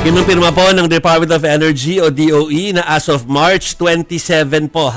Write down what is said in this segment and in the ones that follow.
Kinumpirma po ng Department of Energy o DOE na as of March 27 po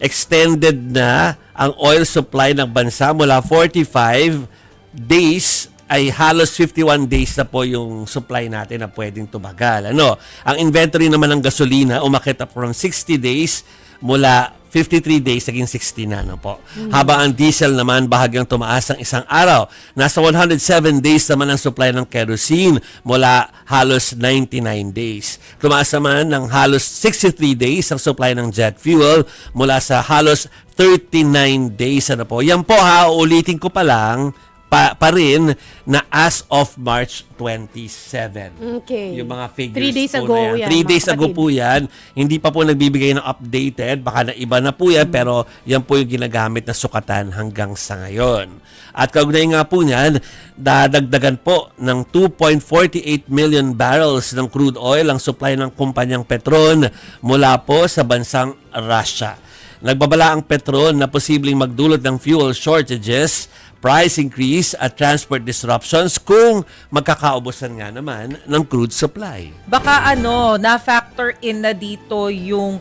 extended na ang oil supply ng bansa mula 45 days ay halos 51 days na po yung supply natin na pwedeng tumagal. Ang inventory naman ng gasolina umakit up from 60 days mula 53 days naging 60 na po. Habang ang diesel naman bahagyang tumaas ng isang araw. Nasa 107 days naman ang supply ng kerosene mula halos 99 days. Tumaas naman ng halos 63 days ang supply ng jet fuel mula sa halos 39 days. Yan po uulitin ko pa lang pa rin na as of March 27. Okay. Yung mga figures 3 days po ago na yan. yan, 3 days mga ago kapatid. po yan. Hindi pa po nagbibigay ng updated. Baka na iba na po yan. Pero yan po yung ginagamit na sukatan hanggang sa ngayon. At kaugnay nga po niyan, dadagdagan po ng 2.48 million barrels ng crude oil ang supply ng kumpanyang Petron mula po sa bansang Russia. Nagbabala ang Petron na posibleng magdulot ng fuel shortages, price increase at transport disruptions kung magkakaubusan nga naman ng crude supply. Baka na-factor in na dito yung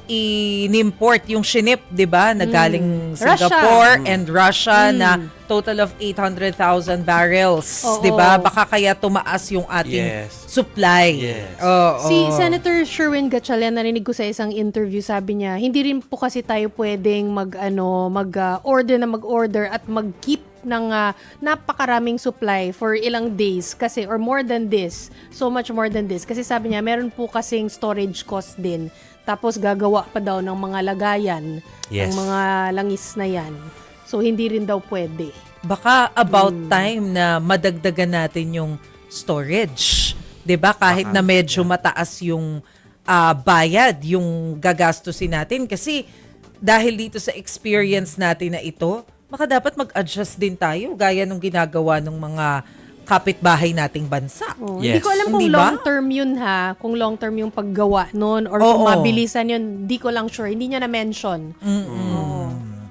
in-import, yung shinip, di ba? Na galing Singapore and Russia na total of 800,000 barrels. Oo. Di ba? Baka kaya tumaas yung ating supply. Yes. Oo. Si Senator Sherwin Gatchalian, narinig ko sa isang interview, sabi niya, hindi rin po kasi tayo pwedeng mag-order at mag-keep ng napakaraming supply for ilang days kasi or more than this, so much more than this. Kasi sabi niya, meron po kasing storage cost din. Tapos gagawa pa daw ng mga lagayan, ng mga langis na yan. So hindi rin daw pwede. Baka about time na madagdagan natin yung storage. 'Di ba? Kahit na medyo mataas yung bayad, yung gagastusin natin kasi dahil dito sa experience natin na ito, baka dapat mag-adjust din tayo gaya ng ginagawa ng mga kapitbahay nating bansa. Hindi ko alam kung Hindi ba? long-term yun kung long-term yung paggawa nun or kung mabilisan yun, hindi ko lang sure. Hindi niya na-mention.